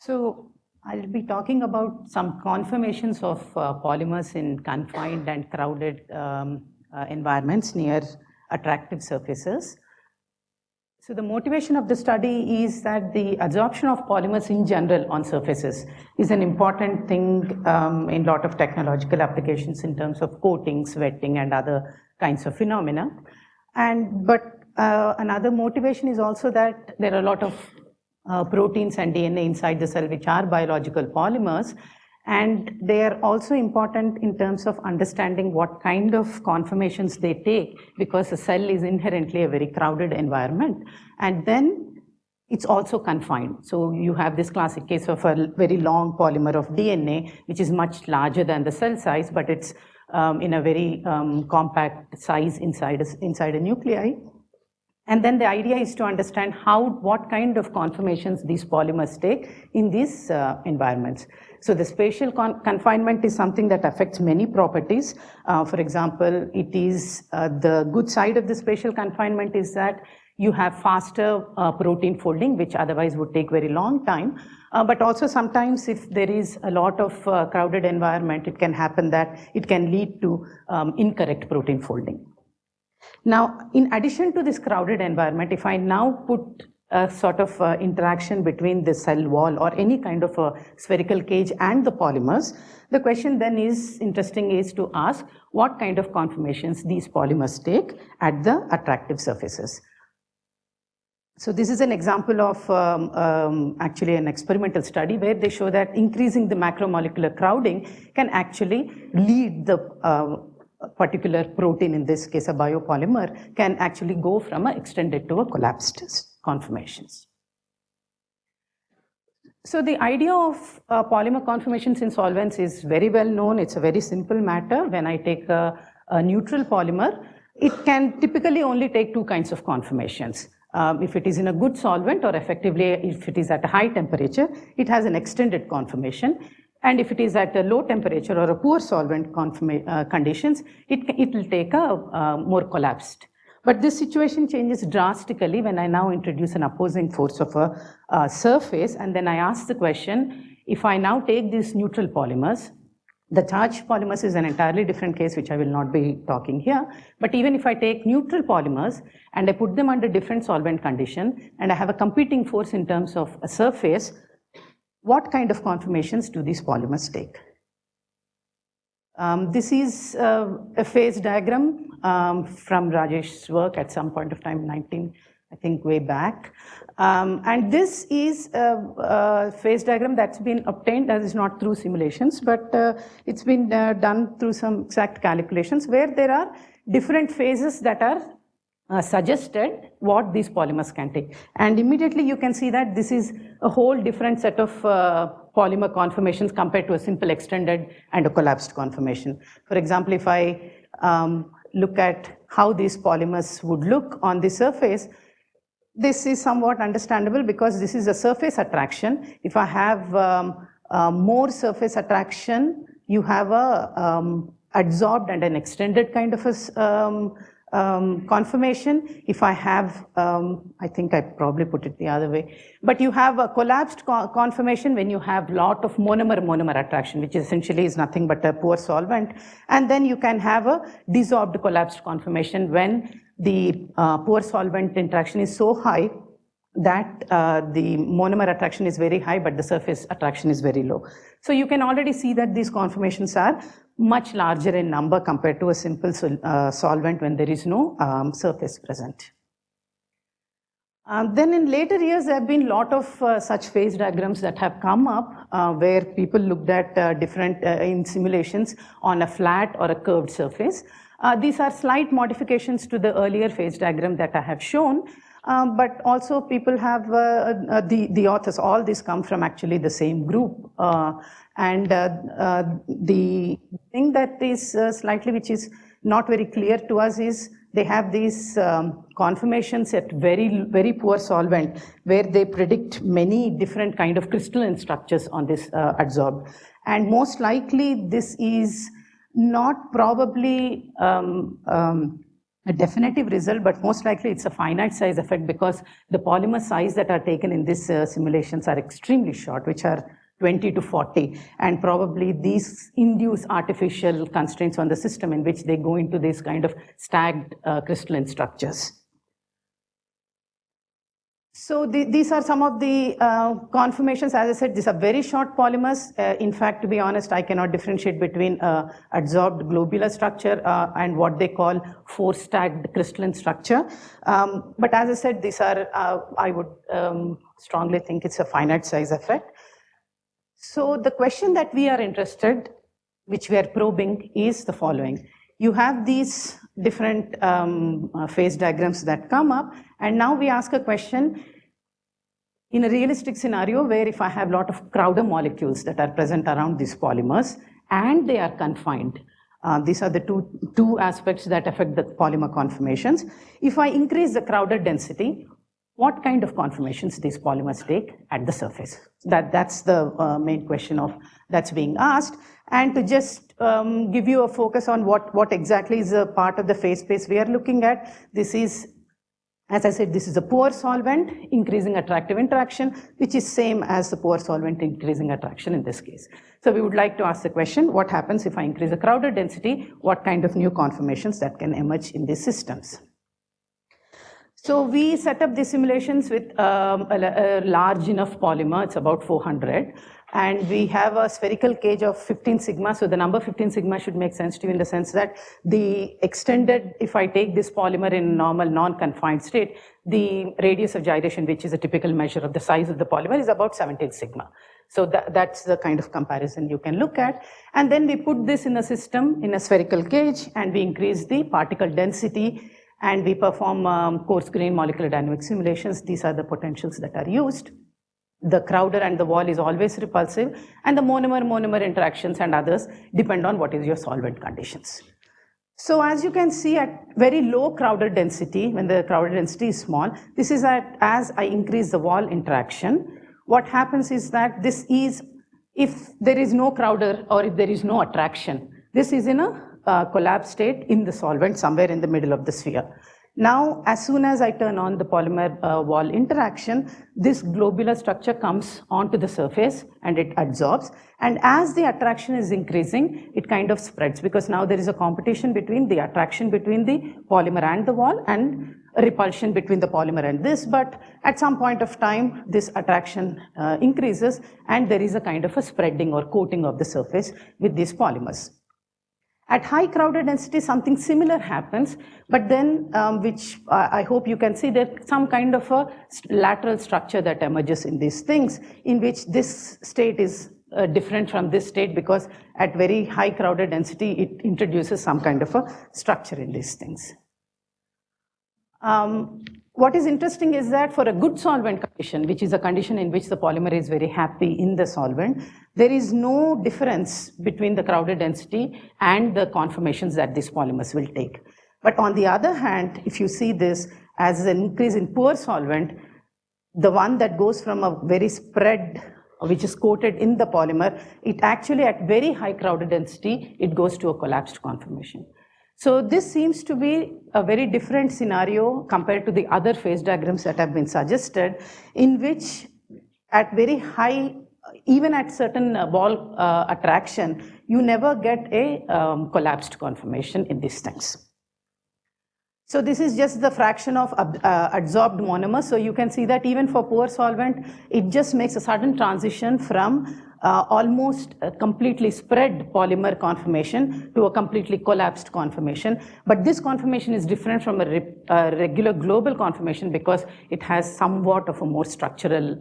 So I'll be talking about some conformations of polymers in confined and crowded environments near attractive surfaces. So the motivation of the study is that the absorption of polymers in general on surfaces is an important thing in a lot of technological applications in terms of coatings, wetting, and other kinds of phenomena. But another motivation is also that there are a lot of proteins and DNA inside the cell which are biological polymers, and they are also important in terms of understanding what kind of conformations they take, because the cell is inherently a very crowded environment, and then it's also confined. So you have this classic case of a very long polymer of DNA, which is much larger than the cell size, but it's in a very compact size inside a nuclei. And then the idea is to understand what kind of conformations these polymers take in these environments. So the spatial confinement is something that affects many properties. For example, it is the good side of the spatial confinement is that you have faster protein folding, which otherwise would take very long time. But also sometimes if there is a lot of crowded environment, it can happen that it can lead to incorrect protein folding. Now, in addition to this crowded environment, if I now put a sort of interaction between the cell wall or any kind of a spherical cage and the polymers, the question then is interesting is to ask what kind of conformations these polymers take at the attractive surfaces. So this is an example of actually an experimental study where they show that increasing the macromolecular crowding can actually lead the particular protein, in this case a biopolymer, can actually go from an extended to a collapsed conformations. So the idea of polymer conformations in solvents is very well known. It's a very simple matter. When I take a neutral polymer, it can typically only take two kinds of conformations. If it is in a good solvent, or effectively if it is at a high temperature, it has an extended conformation. And if it is at a low temperature or a poor solvent conditions, it will take a more collapsed. But this situation changes drastically when I now introduce an opposing force of a surface, and then I ask the question, if I now take these neutral polymers, the charged polymers is an entirely different case, which I will not be talking here. But even if I take neutral polymers and I put them under different solvent condition, and I have a competing force in terms of a surface, what kind of conformations do these polymers take? This is a phase diagram from Rajesh's work at some point of time, I think way back. And this is a phase diagram that's been obtained, that is not through simulations, but it's been done through some exact calculations where there are different phases that are suggested what these polymers can take. And immediately you can see that this is a whole different set of polymer conformations compared to a simple extended and a collapsed conformation. For example, if I look at how these polymers would look on the surface, this is somewhat understandable because this is a surface attraction. If I have more surface attraction, you have a adsorbed and an extended kind of a conformation. If I have, I think I probably put it the other way, but you have a collapsed conformation when you have lot of monomer attraction, which essentially is nothing but a poor solvent. And then you can have a desorbed collapsed conformation when the poor solvent interaction is so high that the monomer attraction is very high, but the surface attraction is very low. So you can already see that these conformations are much larger in number compared to a simple solvent when there is no surface present. Then in later years, there have been a lot of such phase diagrams that have come up where people looked at different in simulations on a flat or a curved surface. These are slight modifications to the earlier phase diagram that I have shown. But also people have, the authors, all these come from actually the same group. And the thing that is slightly, which is not very clear to us, is they have these conformations at very poor solvent where they predict many different kind of crystalline structures on this adsorbed. And most likely this is not probably a definitive result, but most likely it's a finite size effect because the polymer size that are taken in these simulations are extremely short, which are 20 to 40, and probably these induce artificial constraints on the system in which they go into these kind of stacked crystalline structures. So these are some of the conformations. As I said, these are very short polymers. In fact, to be honest, I cannot differentiate between adsorbed globular structure and what they call four-stacked crystalline structure. But as I said, these are, I would strongly think it's a finite size effect. So the question that we are interested, which we are probing, is the following. You have these different phase diagrams that come up, and now we ask a question in a realistic scenario where if I have a lot of Crowder molecules that are present around these polymers and they are confined. These are the two aspects that affect the polymer conformations. If I increase the Crowder density, what kind of conformations these polymers take at the surface? That's the main question that's being asked. And to just give you a focus on what exactly is a part of the phase space we are looking at, this is, as I said, this is a poor solvent increasing attractive interaction, which is same as the poor solvent increasing attraction in this case. So we would like to ask the question, what happens if I increase the Crowder density? What kind of new conformations that can emerge in these systems? So we set up the simulations with a large enough polymer, it's about 400, and we have a spherical cage of 15 sigma, so the number 15 sigma should make sense to you in the sense that the extended, if I take this polymer in normal non-confined state, the radius of gyration, which is a typical measure of the size of the polymer, is about 17 sigma. So that's the kind of comparison you can look at. And then we put this in a system, in a spherical cage, and we increase the particle density, and we perform coarse grain molecular dynamic simulations. These are the potentials that are used. The Crowder and the wall is always repulsive, and the monomer-monomer interactions and others depend on what is your solvent conditions. So as you can see, at very low Crowder density, when the Crowder density is small, this is as I increase the wall interaction, what happens is that this is, if there is no Crowder or if there is no attraction, this is in a collapse state in the solvent somewhere in the middle of the sphere. Now, as soon as I turn on the polymer wall interaction, this globular structure comes onto the surface and it adsorbs. And as the attraction is increasing, it kind of spreads because now there is a competition between the attraction between the polymer and the wall and a repulsion between the polymer and this. But at some point of time, this attraction increases and there is a kind of a spreading or coating of the surface with these polymers. At high Crowder density, something similar happens, but then, which I hope you can see, there's some kind of a lateral structure that emerges in these things, in which this state is different from this state because at very high Crowder density, it introduces some kind of a structure in these things. What is interesting is that for a good solvent condition, which is a condition in which the polymer is very happy in the solvent, there is no difference between the Crowder density and the conformations that these polymers will take. But on the other hand, if you see this as an increase in poor solvent, the one that goes from a very spread, which is coated in the polymer, it actually at very high Crowder density, it goes to a collapsed conformation. So this seems to be a very different scenario compared to the other phase diagrams that have been suggested, in which at very high, even at certain wall attraction, you never get a collapsed conformation in these things. So this is just the fraction of adsorbed monomer. So you can see that even for poor solvent, it just makes a sudden transition from almost a completely spread polymer conformation to a completely collapsed conformation. But this conformation is different from a regular global conformation because it has somewhat of a more structural,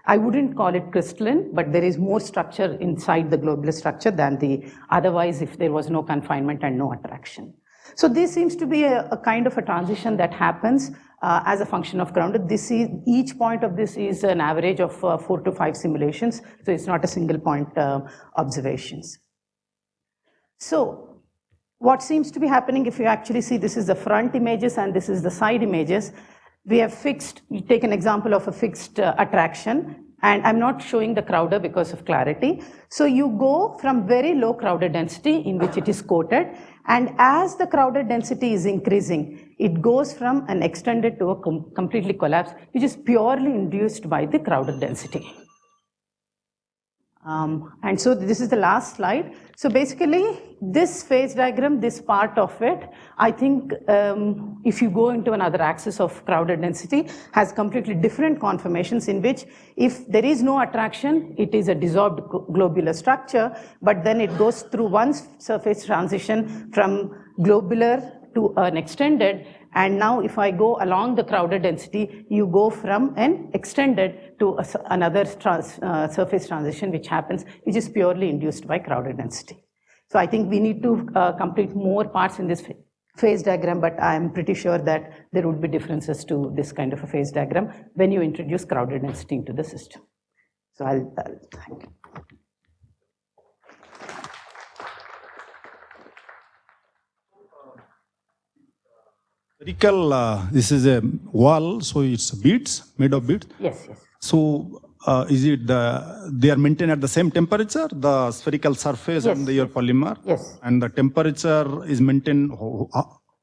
I wouldn't call it crystalline, but there is more structure inside the globular structure than the otherwise if there was no confinement and no attraction. So this seems to be a kind of a transition that happens as a function of Crowder. Each point of this is an average of 4 to 5 simulations, so it's not a single point observations. So what seems to be happening, if you actually see, this is the front images and this is the side images. We have take an example of a fixed attraction. And I'm not showing the Crowder because of clarity. So you go from very low Crowder density in which it is coated, And as the crowded density is increasing, it goes from an extended to a completely collapsed, which is purely induced by the crowded density. And so this is the last slide. So basically, this phase diagram, this part of it, I think if you go into another axis of crowded density, has completely different conformations in which if there is no attraction, it is a dissolved globular structure, but then it goes through one surface transition from globular to an extended. And now if I go along the crowded density, you go from an extended to another surface transition which happens, which is purely induced by crowded density. So I think we need to complete more parts in this phase diagram, but I'm pretty sure that there would be differences to this kind of a phase diagram when you introduce crowded density into the system. So I'll thank you. This is a wall, so it's beads, made of beads. Yes, yes. So is it they are maintained at the same temperature, the spherical surface yes, and your polymer? Yes. And the temperature is maintained?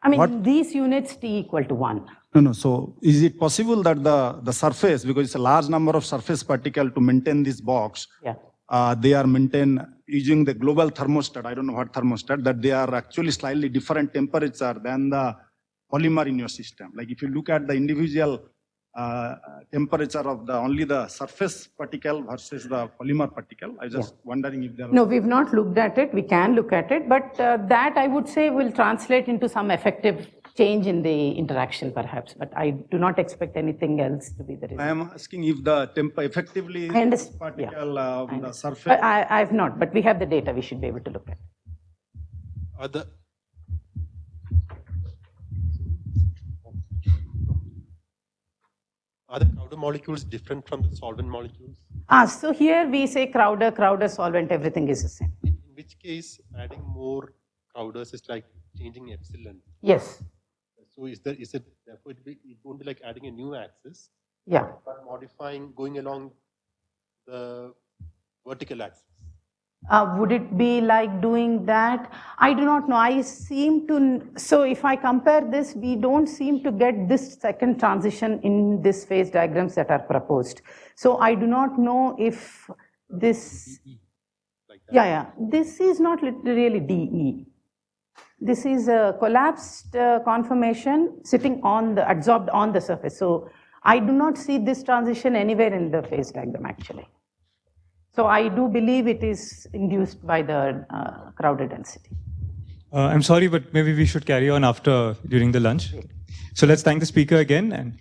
I mean, these units T equal to 1. No. So is it possible that the surface, because it's a large number of surface particle to maintain this box, they are maintained using the global thermostat, I don't know what thermostat, that they are actually slightly different temperature than the polymer in your system. Like if you look at the individual temperature of only the surface particle versus the polymer particle, I was just wondering if there are... No, we've not looked at it. We can look at it, but that I would say will translate into some effective change in the interaction perhaps, but I do not expect anything else to be the result. I am asking if the effectively particle of the surface... But I have not, but we have the data we should be able to look at. Are the Crowder molecules different from the solvent molecules? So here we say Crowder, solvent, everything is the same. In which case, adding more Crowders is like changing epsilon. Yes. So therefore it won't be like adding a new axis? Yeah. But modifying, going along the vertical axis. Would it be like doing that? I do not know. I seem to, so if I compare this, we don't seem to get this second transition in this phase diagrams that are proposed. So I do not know if this, this is not really DE. This is a collapsed conformation sitting on the, adsorbed on the surface. So I do not see this transition anywhere in the phase diagram actually. So I do believe it is induced by the crowded density. I'm sorry, but maybe we should carry on during the lunch. So let's thank the speaker again. And